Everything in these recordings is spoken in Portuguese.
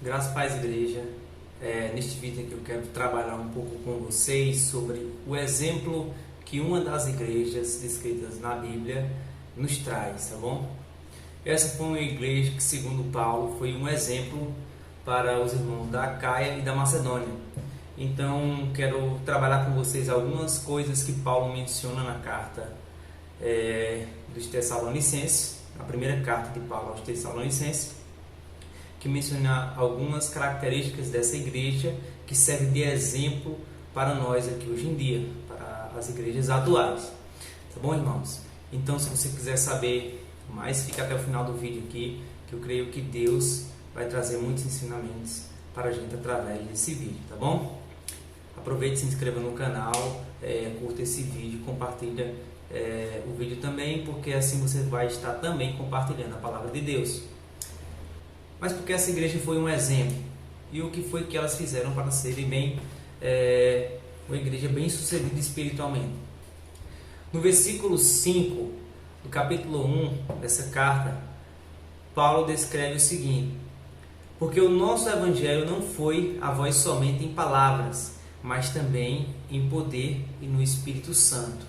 Graças a Paz Igreja. Neste vídeo aqui eu quero trabalhar um pouco com vocês sobre o exemplo que uma das igrejas descritas na Bíblia nos traz, tá bom? Essa foi uma igreja que, segundo Paulo, foi um exemplo para os irmãos da Acaia e da Macedônia. Então, quero trabalhar com vocês algumas coisas que Paulo menciona na carta dos Tessalonicenses, a primeira carta de Paulo aos Tessalonicenses, que menciona algumas características dessa igreja que serve de exemplo para nós aqui hoje em dia, para as igrejas atuais. Tá bom, irmãos? Então, se você quiser saber mais, fica até o final do vídeo aqui, que eu creio que Deus vai trazer muitos ensinamentos para a gente através desse vídeo, tá bom? Aproveite e se inscreva no canal, curta esse vídeo, compartilha o vídeo também, porque assim você vai estar também compartilhando a palavra de Deus. Mas porque essa igreja foi um exemplo, e o que foi que elas fizeram para serem uma igreja bem sucedida espiritualmente. No versículo 5 do capítulo 1 dessa carta, Paulo descreve o seguinte: porque o nosso evangelho não foi a vós somente em palavras, mas também em poder e no Espírito Santo,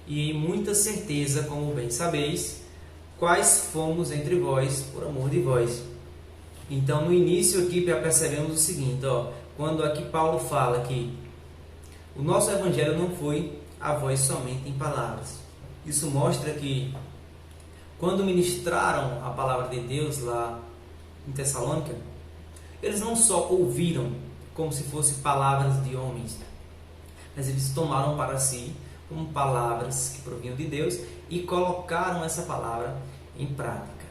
e em muita certeza, como bem sabeis, quais fomos entre vós por amor de vós. Então, no início aqui já percebemos o seguinte, quando aqui Paulo fala que o nosso evangelho não foi a vós somente em palavras. Isso mostra que quando ministraram a palavra de Deus lá em Tessalônica, eles não só ouviram como se fossem palavras de homens, mas eles tomaram para si como palavras que provinham de Deus e colocaram essa palavra em prática.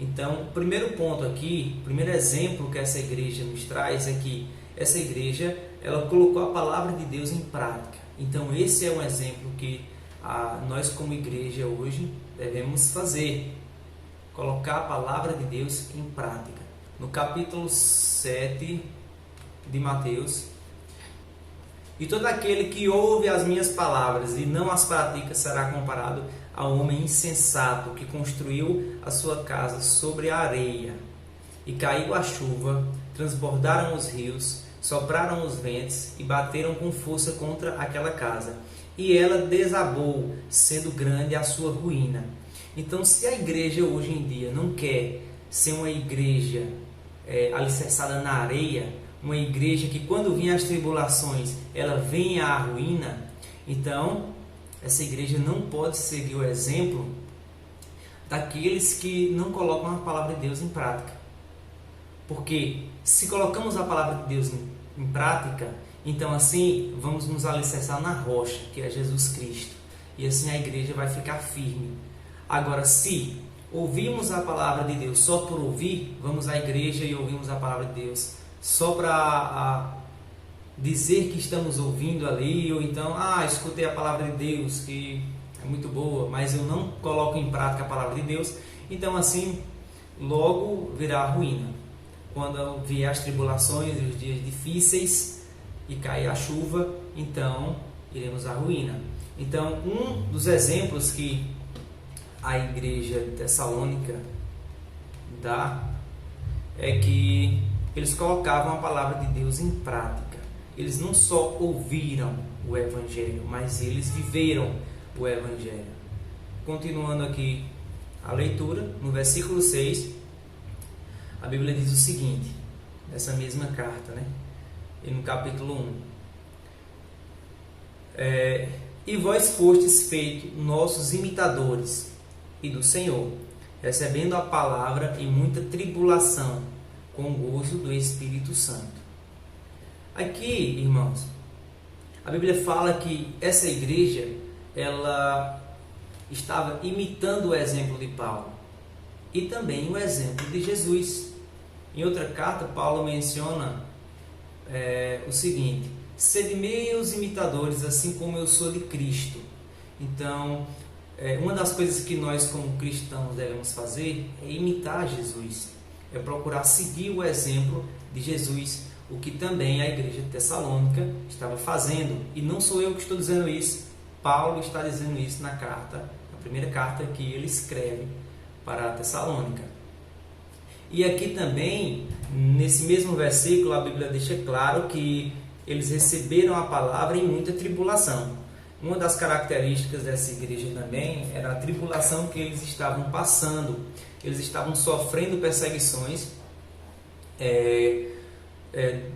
Então, o primeiro ponto aqui, o primeiro exemplo que essa igreja nos traz é que essa igreja, ela colocou a palavra de Deus em prática. Então, esse é um exemplo que nós como igreja hoje devemos fazer. Colocar a palavra de Deus em prática. No capítulo 7 de Mateus: e todo aquele que ouve as minhas palavras e não as pratica será comparado ao homem insensato que construiu a sua casa sobre a areia. E caiu a chuva, transbordaram os rios, sopraram os ventos e bateram com força contra aquela casa. E ela desabou, sendo grande a sua ruína. Então, se a igreja hoje em dia não quer ser uma igreja alicerçada na areia, uma igreja que quando vêm as tribulações, ela vem à ruína, então essa igreja não pode seguir o exemplo daqueles que não colocam a palavra de Deus em prática. Porque se colocamos a palavra de Deus em prática, então assim vamos nos alicerçar na rocha, que é Jesus Cristo. E assim a igreja vai ficar firme. Agora, se ouvimos a palavra de Deus só por ouvir, vamos à igreja e ouvimos a palavra de Deus só para dizer que estamos ouvindo ali, ou então, escutei a palavra de Deus, que é muito boa, mas eu não coloco em prática a palavra de Deus, então assim, logo virá a ruína. Quando vier as tribulações e os dias difíceis e cair a chuva, então iremos à ruína. Então, um dos exemplos que a igreja de Tessalônica dá é que eles colocavam a palavra de Deus em prática. Eles não só ouviram o Evangelho, mas eles viveram o Evangelho. Continuando aqui a leitura, no versículo 6, a Bíblia diz o seguinte, nessa mesma carta, e no capítulo 1. E vós fostes feitos nossos imitadores e do Senhor, recebendo a palavra em muita tribulação, com o gozo do Espírito Santo. Aqui, irmãos, a Bíblia fala que essa igreja, ela estava imitando o exemplo de Paulo e também o exemplo de Jesus. Em outra carta, Paulo menciona o seguinte: sede meus imitadores, assim como eu sou de Cristo. Então, uma das coisas que nós como cristãos devemos fazer é imitar Jesus, é procurar seguir o exemplo de Jesus, o que também a igreja de Tessalônica estava fazendo. E não sou eu que estou dizendo isso, Paulo está dizendo isso na carta, na primeira carta que ele escreve para a Tessalônica. E aqui também, nesse mesmo versículo, a Bíblia deixa claro que eles receberam a palavra em muita tribulação. Uma das características dessa igreja também era a tribulação que eles estavam passando. Eles estavam sofrendo perseguições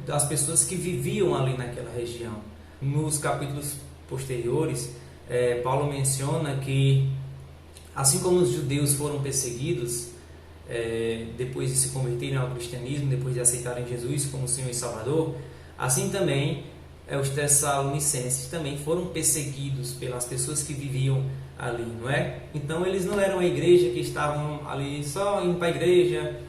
das pessoas que viviam ali naquela região. Nos capítulos posteriores, Paulo menciona que, assim como os judeus foram perseguidos depois de se converterem ao cristianismo, depois de aceitarem Jesus como Senhor e Salvador, assim também os tessalonicenses também foram perseguidos pelas pessoas que viviam ali, não é? Então eles não eram a igreja que estavam ali só indo para a igreja,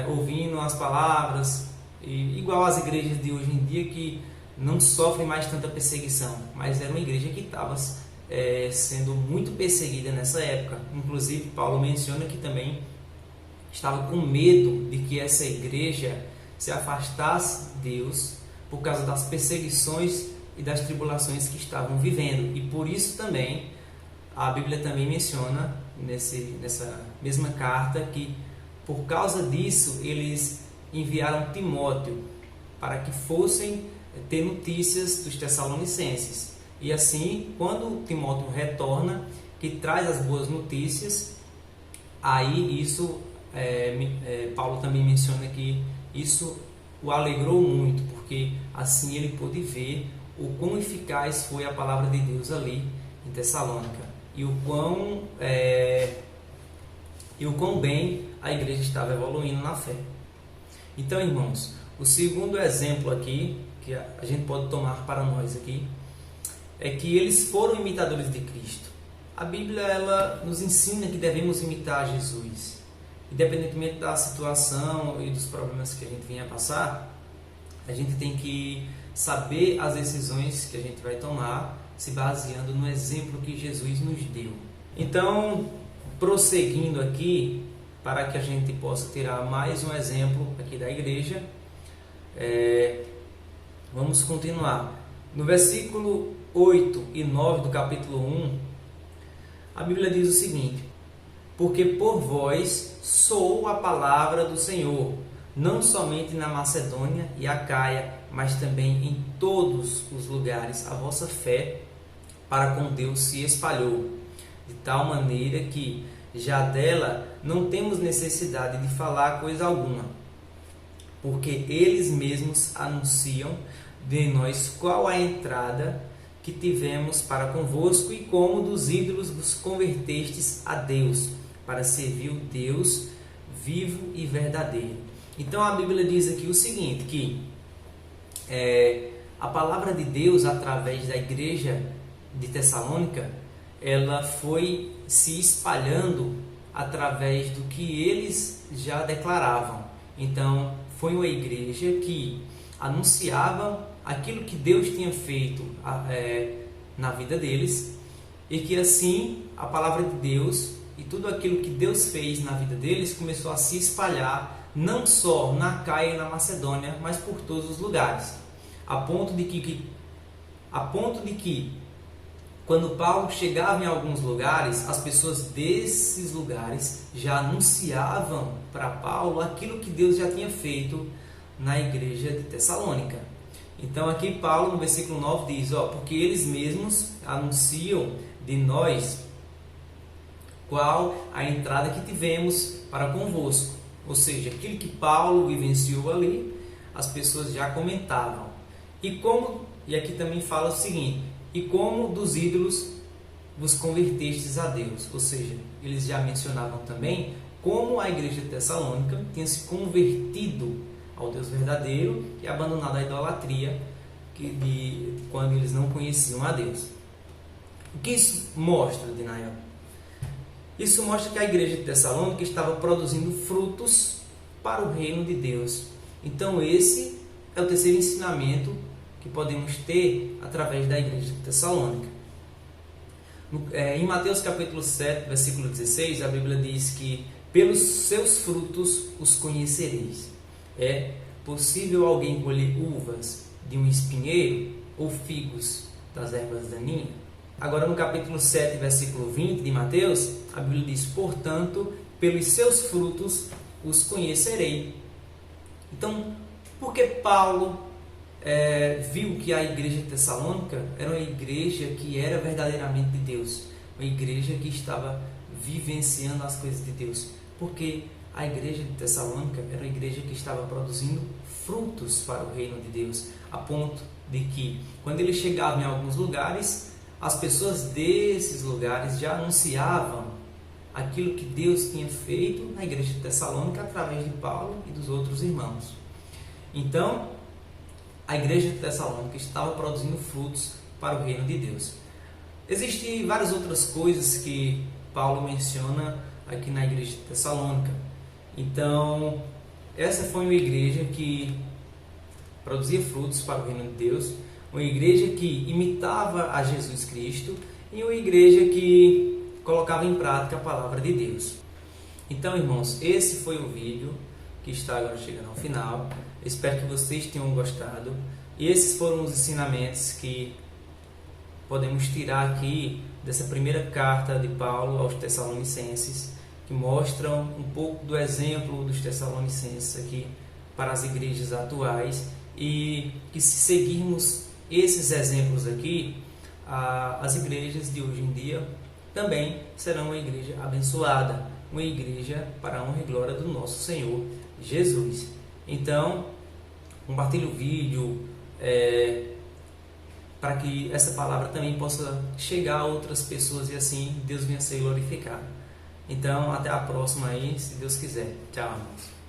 ouvindo as palavras, igual às igrejas de hoje em dia que não sofrem mais tanta perseguição, mas era uma igreja que estava sendo muito perseguida nessa época. Inclusive Paulo menciona que também estava com medo de que essa igreja se afastasse de Deus por causa das perseguições e das tribulações que estavam vivendo. E por isso também a Bíblia também menciona nessa mesma carta que por causa disso eles enviaram Timóteo para que fossem ter notícias dos tessalonicenses. E assim, quando Timóteo retorna, que traz as boas notícias, aí isso, Paulo também menciona que isso o alegrou muito, porque assim ele pôde ver o quão eficaz foi a palavra de Deus ali em Tessalônica e o quão bem a igreja estava evoluindo na fé. Então, irmãos, o segundo exemplo aqui que a gente pode tomar para nós aqui é que eles foram imitadores de Cristo. A Bíblia ela nos ensina que devemos imitar Jesus. Independentemente da situação e dos problemas que a gente venha passar, a gente tem que saber as decisões que a gente vai tomar se baseando no exemplo que Jesus nos deu. Então, prosseguindo aqui, para que a gente possa tirar mais um exemplo aqui da igreja, vamos continuar. No versículo 8 e 9 do capítulo 1, a Bíblia diz o seguinte: porque por vós soou a palavra do Senhor, não somente na Macedônia e Acaia, mas também em todos os lugares a vossa fé para com Deus se espalhou, de tal maneira que já dela não temos necessidade de falar coisa alguma, porque eles mesmos anunciam de nós qual a entrada que tivemos para convosco e como dos ídolos vos convertestes a Deus, para servir o Deus vivo e verdadeiro. Então a Bíblia diz aqui o seguinte, que a palavra de Deus através da igreja de Tessalônica, ela foi se espalhando através do que eles já declaravam. Então foi uma igreja que anunciava aquilo que Deus tinha feito na vida deles, e que assim a palavra de Deus e tudo aquilo que Deus fez na vida deles começou a se espalhar, não só na Acaia e na Macedônia, mas por todos os lugares, a ponto de que quando Paulo chegava em alguns lugares, as pessoas desses lugares já anunciavam para Paulo aquilo que Deus já tinha feito na igreja de Tessalônica. Então aqui Paulo no versículo 9 diz, porque eles mesmos anunciam de nós qual a entrada que tivemos para convosco. Ou seja, aquilo que Paulo vivenciou ali, as pessoas já comentavam. E aqui também fala o seguinte, e como dos ídolos vos convertestes a Deus. Ou seja, eles já mencionavam também como a igreja de Tessalônica tinha se convertido ao Deus verdadeiro e abandonado a idolatria quando eles não conheciam a Deus. O que isso mostra, Dinael? Isso mostra que a igreja de Tessalônica estava produzindo frutos para o reino de Deus. Então esse é o terceiro ensinamento que podemos ter através da igreja de Tessalônica. Em Mateus capítulo 7, versículo 16, a Bíblia diz que pelos seus frutos os conhecereis. É possível alguém colher uvas de um espinheiro ou figos das ervas daninhas? Agora no capítulo 7, versículo 20 de Mateus, a Bíblia diz, portanto, pelos seus frutos os conhecerei. Então, porque Paulo viu que a igreja de Tessalônica era uma igreja que era verdadeiramente de Deus, uma igreja que estava vivenciando as coisas de Deus, porque a igreja de Tessalônica era uma igreja que estava produzindo frutos para o reino de Deus, a ponto de que, quando ele chegava em alguns lugares, as pessoas desses lugares já anunciavam aquilo que Deus tinha feito na igreja de Tessalônica através de Paulo e dos outros irmãos. Então, a igreja de Tessalônica estava produzindo frutos para o reino de Deus. Existem várias outras coisas que Paulo menciona aqui na igreja de Tessalônica. Então, essa foi uma igreja que produzia frutos para o reino de Deus, uma igreja que imitava a Jesus Cristo e uma igreja que colocava em prática a palavra de Deus. Então, irmãos, esse foi o vídeo que está agora chegando ao final. Espero que vocês tenham gostado. E esses foram os ensinamentos que podemos tirar aqui dessa primeira carta de Paulo aos Tessalonicenses, que mostram um pouco do exemplo dos Tessalonicenses aqui para as igrejas atuais, e que, se seguirmos esses exemplos aqui, as igrejas de hoje em dia também serão uma igreja abençoada, uma igreja para a honra e glória do nosso Senhor Jesus. Então, compartilhe o vídeo para que essa palavra também possa chegar a outras pessoas e assim Deus venha ser glorificado. Então, até a próxima aí, se Deus quiser. Tchau, irmãos.